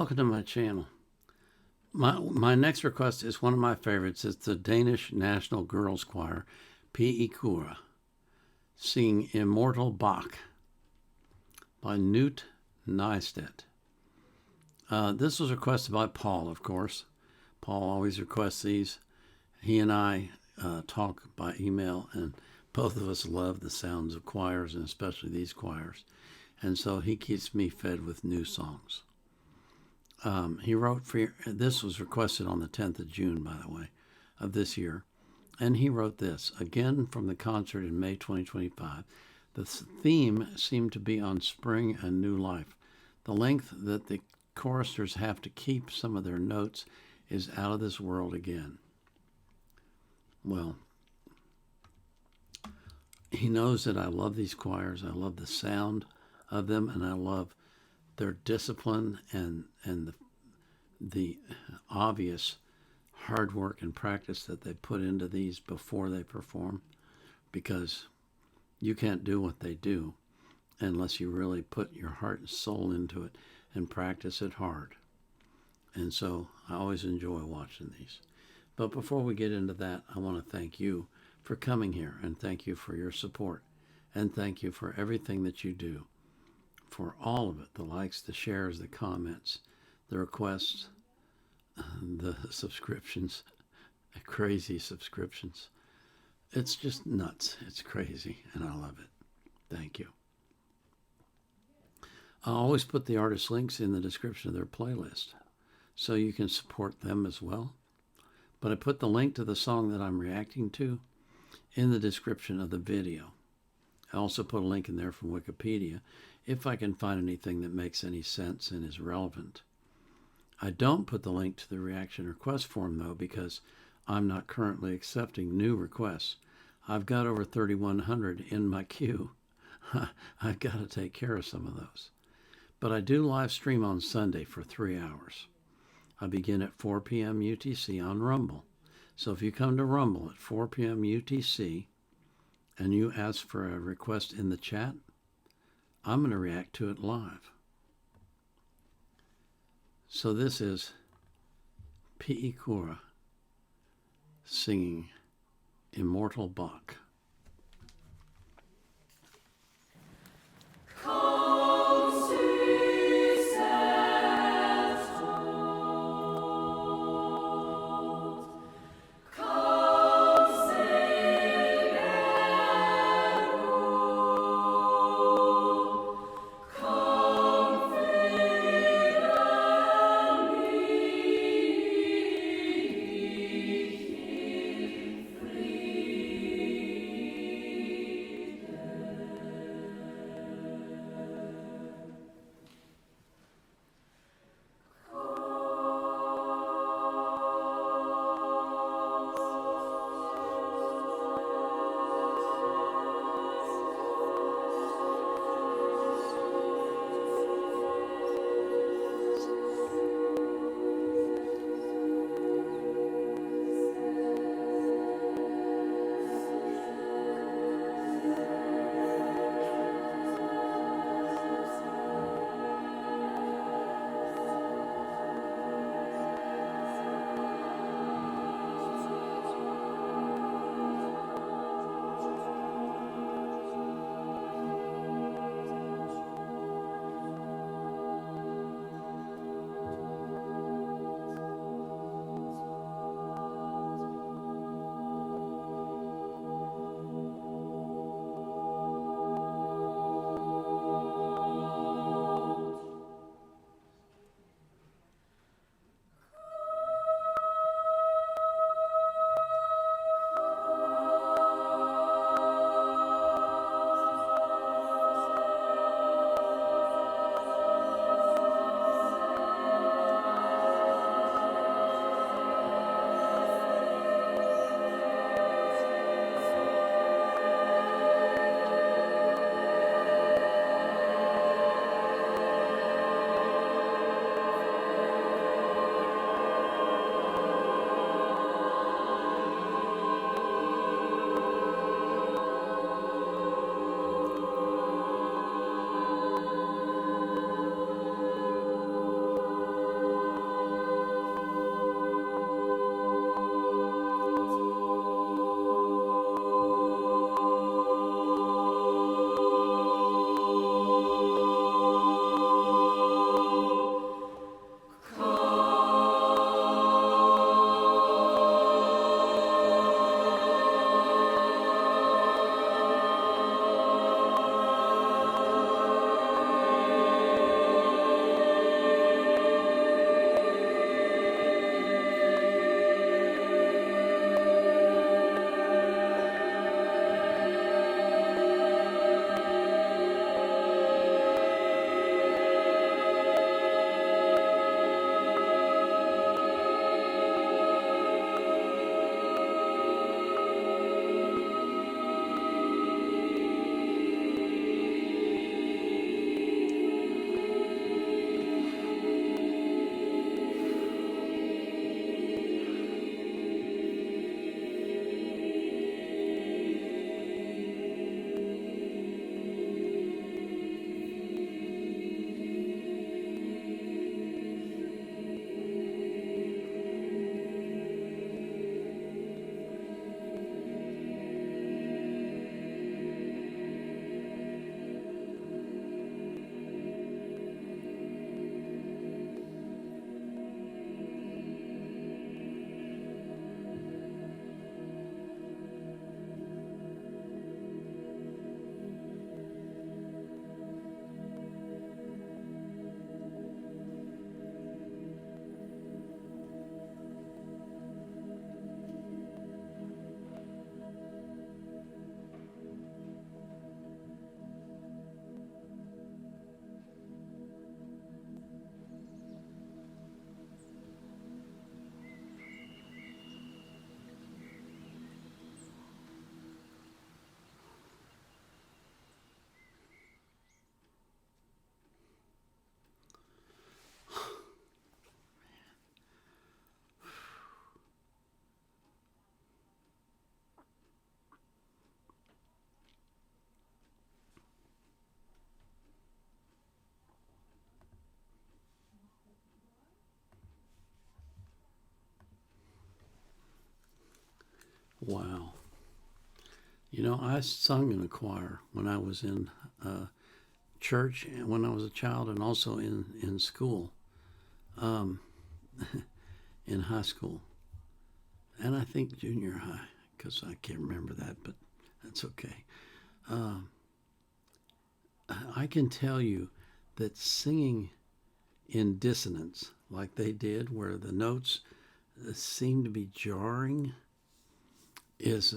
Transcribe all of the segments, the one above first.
welcome to my channel. My next request is one of my favorites. It's the Danish National Girls Choir, Pigekoret, singing Immortal Bach by Knut Nysted. This was requested by Paul, of course. Paul always requests these. He and I talk by email, and both of us love the sounds of choirs, and especially these choirs. And so he keeps me fed with new songs. He wrote this was requested on the 10th of June, by the way, of this year. And he wrote this, again from the concert in May 2025. The theme seemed to be on spring and new life. The length that the choristers have to keep some of their notes is out of this world again. Well, he knows that I love these choirs. I love the sound of them, and I love their discipline and the obvious hard work and practice that they put into these before they perform, because you can't do what they do unless you really put your heart and soul into it and practice it hard. And so I always enjoy watching these. But before we get into that, I want to thank you for coming here, and thank you for your support, and thank you for everything that you do, for all of it, the likes, the shares, the comments, the requests, the subscriptions, crazy subscriptions. It's just nuts. It's crazy, and I love it. Thank you. I always put the artist links in the description of their playlist, so you can support them as well. But I put the link to the song that I'm reacting to in the description of the video. I also put a link in there from Wikipedia if I can find anything that makes any sense and is relevant. I don't put the link to the reaction request form, though, because I'm not currently accepting new requests. I've got over 3,100 in my queue. I've got to take care of some of those. But I do live stream on Sunday for 3 hours. I begin at 4 p.m. UTC on Rumble. So if you come to Rumble at 4 p.m. UTC and you ask for a request in the chat, I'm going to react to it live. So this is Pigekoret singing Immortal Bach. Wow. You know, I sung in a choir when I was in church and when I was a child, and also in school, um, in high school, and I think junior high, because I can't remember that, but that's okay. Um, I can tell you that singing in dissonance, like they did, where the notes seem to be jarring, is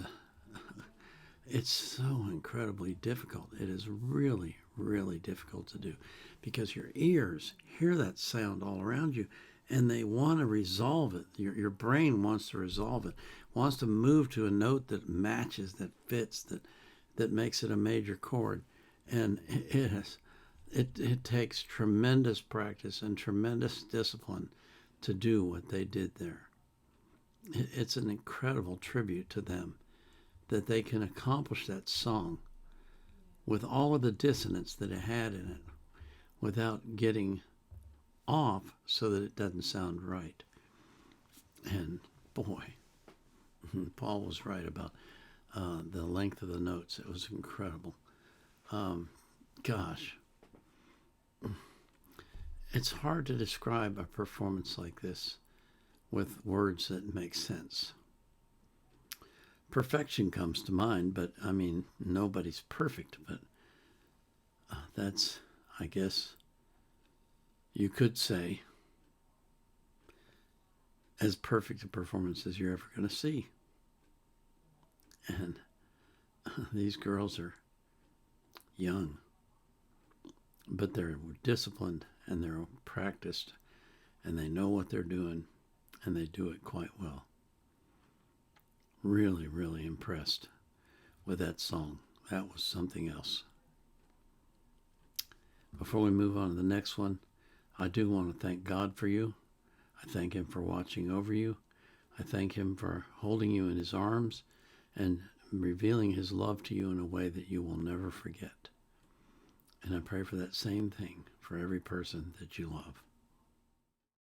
it's so incredibly difficult. It is really, really difficult to do because your ears hear that sound all around you and they want to resolve it. Your brain wants to resolve it, wants to move to a note that matches, that fits, that makes it a major chord. And it takes tremendous practice and tremendous discipline to do what they did there. It's an incredible tribute to them that they can accomplish that song with all of the dissonance that it had in it without getting off so that it doesn't sound right. And boy, Paul was right about the length of the notes. It was incredible. Gosh, it's hard to describe a performance like this with words that make sense. Perfection comes to mind, but I mean, nobody's perfect, but that's, I guess, you could say, as perfect a performance as you're ever going to see. And these girls are young, but they're disciplined and they're practiced and they know what they're doing and they do it quite well. Really, really impressed with that song. That was something else. Before we move on to the next one, I do want to thank God for you. I thank Him for watching over you. I thank Him for holding you in His arms and revealing His love to you in a way that you will never forget. And I pray for that same thing for every person that you love.